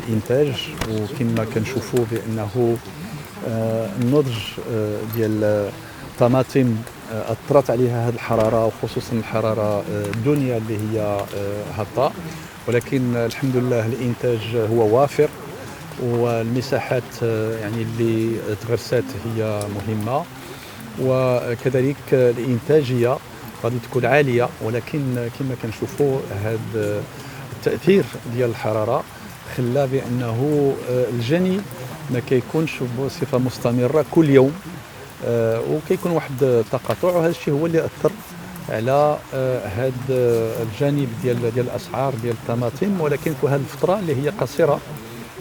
الانتاج، وكما كنشوفوا بانه النضج ديال الطماطم اثرت عليها هذه الحراره، وخصوصا الحراره الدنيا اللي هي هابطه، ولكن الحمد لله الانتاج هو وافر، والمساحات يعني اللي تغرست هي مهمه، وكذلك الانتاجيه غادي تكون عاليه، ولكن كما كنشوفوا هذا التاثير ديال الحراره خلى بانه الجني ما كيكونش بصفه مستمره كل يوم، وكيكون واحد التقاطع، وهذا الشيء هو اللي اثر على هذا الجانب ديال الاسعار ديال الطماطم. ولكن في هذه الفتره اللي هي قصيره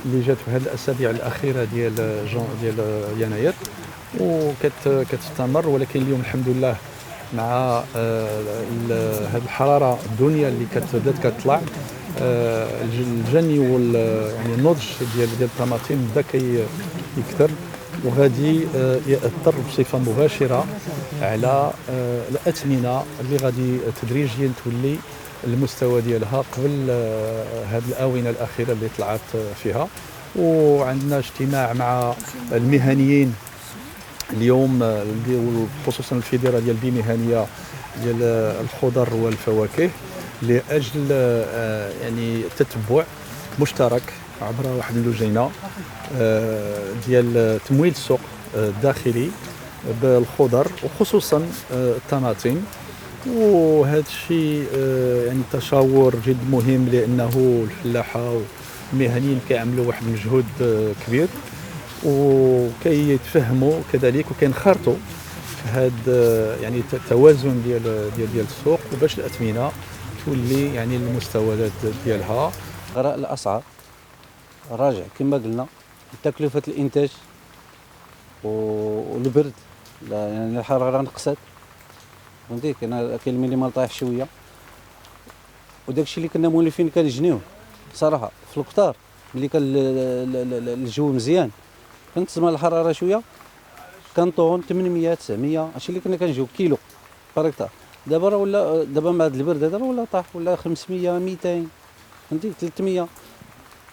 اللي جات في هذه الاسابيع الاخيره ديال يناير وكتستمر، ولكن اليوم الحمد لله مع هذه الحراره الدنيا اللي بدات كتطلع، الجني يعني النضج ديال الطماطم بدا كيكثر، وغادي ياثر بصفه مباشره على الاثمنه اللي غادي تدريجيا تولي المستوى ديالها قبل هذه الاونه الاخيره اللي طلعت فيها. وعندنا اجتماع مع المهنيين اليوم، خصوصا الفيدراليه ديال بمهنيه ديال الخضر والفواكه، لاجل يعني تتبع مشترك عبر واحد اللجنه ديال تمويل السوق الداخلي بالخضر وخصوصا الطماطم. وهذا الشيء يعني تشاور جد مهم، لانه الفلاحه والمهنيين كيعملوا واحد المجهود كبير، وكيتفهموا كذلك وكينخرطوا في هذا يعني التوازن ديال السوق، وباش الاثمنه تولي يعني المستويات ديالها. غراء الاسعار راجع كما قلنا، تكلفه الانتاج والبرد، يعني الحراره نقصت، فهمتي، كاين المينيمال طايح شويه، وداكشي اللي كنا مولفين كنجنيوه صراحه في الكتار ملي كان الجو مزيان، كانت تسمى الحراره شويه كنطون 800 900، هادشي اللي كنا كنجيو كيلو بار هكتار. دابا راه ولا دابا مع هاد البرد هذا راه ولا طاح، ولا 500 200، فهمتي، 300.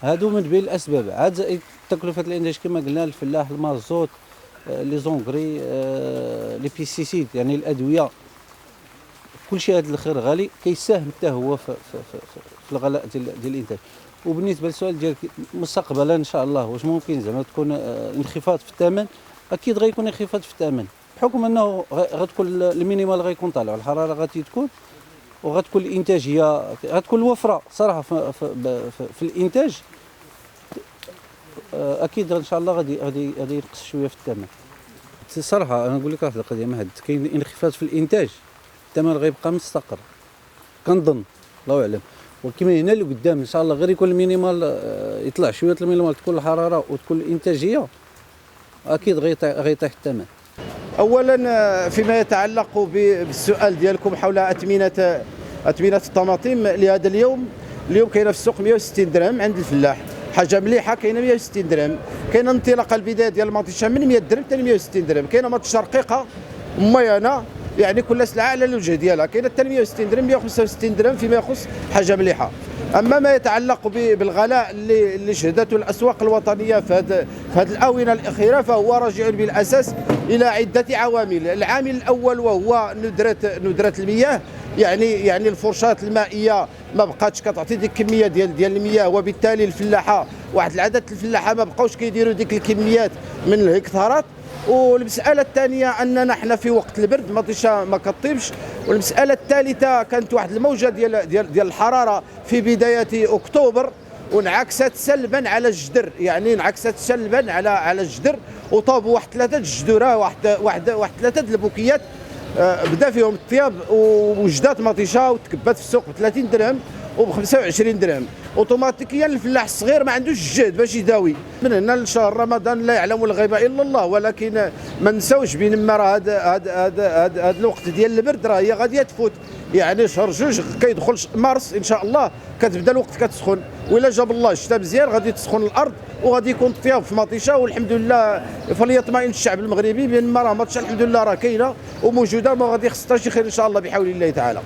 هادو من بين الاسباب. عاد زائد تكلفه الانتاج كما قلنا، الفلاح، المازوت، لي زونغري، لي بيستيسيد، يعني الادويه، كلشي هذا الاخر غالي كيساهم حتى هو في الغلاء ديال الانتاج. وبالنسبه للسؤال ديالك مستقبلا ان شاء الله واش ممكن زعما تكون انخفاض في الثمن، اكيد غيكون انخفاض في الثمن، بحكم انه غتكون المينيمال غيكون طالع، والحراره غادي تكون، وغتكون الانتاجيه غتكون الوفره صراحه في الانتاج. اكيد ان شاء الله غادي ينقص شويه في الثمن. الصراحه انا نقول لك واحد القضيه، ما كاين انخفاض في الانتاج، الثمن غيبقى مستقر كنظن، الله اعلم. وكما هنا اللي قدام ان شاء الله غير يكون المينيمال يطلع شويه المينيمال، تكون الحراره وتكون الانتاجيه، اكيد غيطيح الثمن. اولا فيما يتعلق بالسؤال ديالكم حول اثمنه الطماطم لهذا اليوم كاينه في السوق 160 درهم عند الفلاح، حاجه مليحه، كاينه 160 درهم، كاينه انطلاقه البدايه ديال المطيشه من 100 درهم حتى 160 درهم، كاينه مطيشه رقيقه ممينه، يعني كل سلعه على الوجه ديالها، كاينه حتى 160 درهم 165 درهم فيما يخص حاجه مليحه. اما ما يتعلق بالغلاء اللي شهدته الاسواق الوطنيه في هذه الاونه الاخيره، فهو راجع بالاساس الى عده عوامل. العامل الاول وهو ندره المياه، يعني الفرشات المائيه ما بقاتش كتعطي ديك الكميه ديال المياه، وبالتالي الفلاحه واحد العدد الفلاحه ما بقاوش كيديروا ديك الكميات من الهكتارات. والمساله الثانيه اننا حنا في وقت البرد المطيشه ما كطيبش. والمساله الثالثه كانت واحد الموجه ديال الحراره في بدايه اكتوبر، وانعكست سلبا على الجدر، يعني انعكست سلبا على الجدر، وطابوا واحد 3 الجدوره، واحد 3 البوكيات بدا فيهم الطياب، ووجدات مطيشه وتكبات في السوق ب 30 درهم وب 25 درهم. اوتوماتيكيا الفلاح الصغير ما عندوش الجهد باش يداوي. من هنا لشهر رمضان لا يعلم الغيب الا الله، ولكن ما نساوش بين ما راه هذا الوقت ديال البرد راه هي غاديه تفوت، يعني شهر 2 كيدخل مارس ان شاء الله كتبدا الوقت كتسخن، وإلا جاب الله الشتاء مزيان غادي تسخن الارض وغادي يكون الطياب في مطيشه. والحمد لله فليطمئن الشعب المغربي بان ما راه مطيشه الحمد لله راه كاينه وموجوده، ما غادي يخص حتى شي خير ان شاء الله بحول الله تعالى.